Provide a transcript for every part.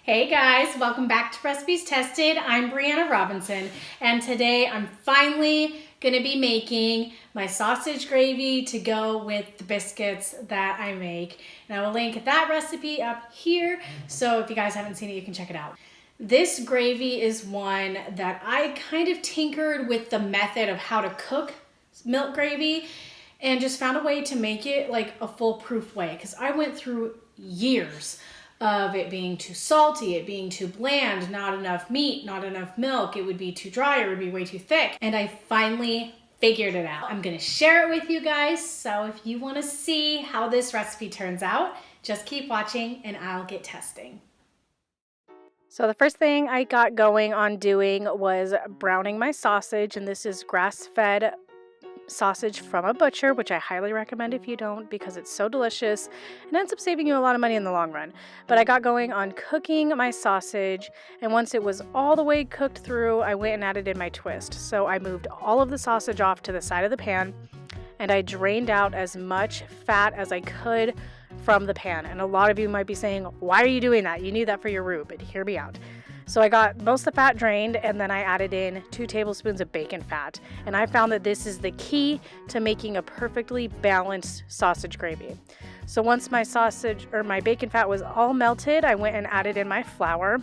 Hey guys, welcome back to Recipes Tested. I'm Brianna Robinson, and today I'm finally gonna be making my sausage gravy to go with the biscuits that I make. And I will link that recipe up here, so if you guys haven't seen it, you can check it out. This gravy is one that I kind of tinkered with the method of how to cook milk gravy and just found a way to make it like a foolproof way, because I went through years of it being too salty, it being too bland, not enough meat, not enough milk, it would be too dry, or it would be way too thick. And I finally figured it out. I'm gonna share it with you guys, so if you wanna see how this recipe turns out, just keep watching and I'll get testing. So the first thing I got going on doing was browning my sausage, and this is grass-fed sausage from a butcher, which I highly recommend if you don't, because it's so delicious and ends up saving you a lot of money in the long run. But I got going on cooking my sausage, and once it was all the way cooked through, I went and added in my twist. So I moved all of the sausage off to the side of the pan, and I drained out as much fat as I could from the pan. And a lot of you might be saying, why are you doing that? You need that for your roux, but hear me out. So I got most of the fat drained, and then I added in 2 tablespoons of bacon fat. And I found that this is the key to making a perfectly balanced sausage gravy. So once my bacon fat was all melted, I went and added in my flour.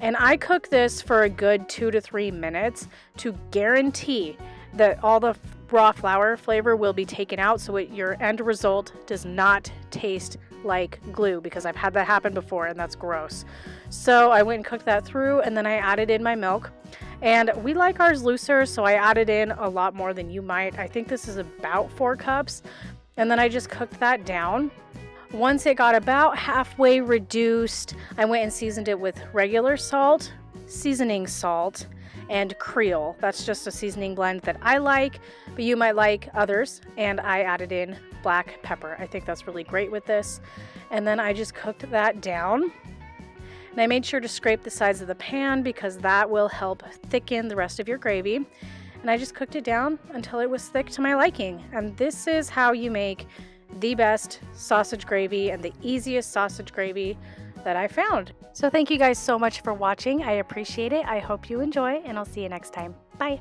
And I cooked this for a good 2 to 3 minutes to guarantee that all the raw flour flavor will be taken out, so your end result does not taste like glue, because I've had that happen before and that's gross. So I went and cooked that through, and then I added in my milk, and we like ours looser, so I added in a lot more than you might. I think this is about 4 cups, and then I just cooked that down. Once it got about halfway reduced, I went and seasoned it with regular salt, seasoning salt, and Creole. That's just a seasoning blend that I like, but you might like others. And I added in black pepper. I think that's really great with this. And then I just cooked that down. And I made sure to scrape the sides of the pan, because that will help thicken the rest of your gravy. And I just cooked it down until it was thick to my liking. And this is how you make the best sausage gravy and the easiest sausage gravy that I found. So thank you guys so much for watching. I appreciate it. I hope you enjoy, and I'll see you next time. Bye.